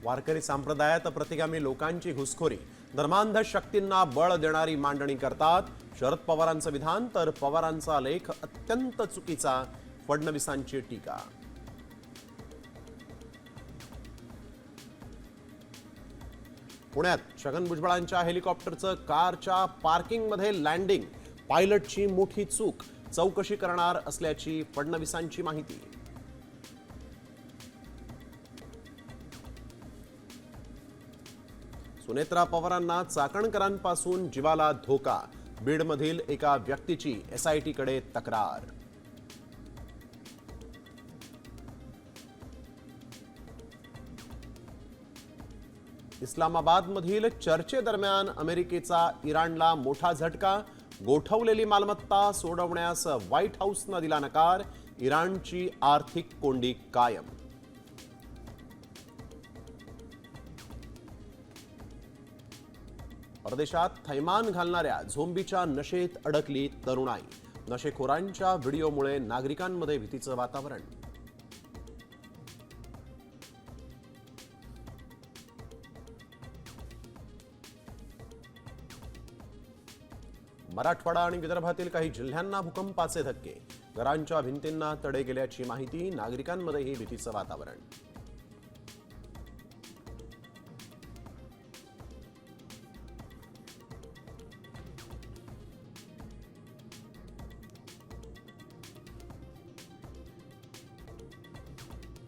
वारकरी संप्रदायात प्रतिगामी लोकांची घुसखोरी, धर्मांध शक्तींना बळ देणारी मांडणी करतात. शरद पवारांचं विधान तर पवारांचा लेख अत्यंत चुकीचा, फडणवीसांची टीका. पुण्यात छगन भुजबळांच्या हेलिकॉप्टरचं कारच्या पार्किंगमध्ये लँडिंग, पायलटची मोठी चूक, चौकशी करणार असल्याची फडणवीसांची माहिती. सुनेत्रा पवारांना चाकणकरांपासून जीवाला धोका, बीडमधील एका व्यक्तीची एसआयटीकडे तक्रार. इस्लामाबादमधील चर्चेदरम्यान अमेरिकेचा इराणला मोठा झटका, गोठवलेली मालमत्ता सोडवण्यास व्हाईट हाऊसनं दिला नकार, इराणची आर्थिक कोंडी कायम. परदेशात थैमान घालणाऱ्या झोंबीच्या नशेत अडकली तरुणाई, नशेखोरांच्या व्हिडिओमुळे नागरिकांमध्ये भीतीचं वातावरण. मराठवाडा आणि विदर्भातील काही जिल्ह्यांना भूकंपाचे धक्के, घरांच्या भिंतींना तडे गेल्याची माहिती, नागरिकांमध्येही भीतीचं वातावरण.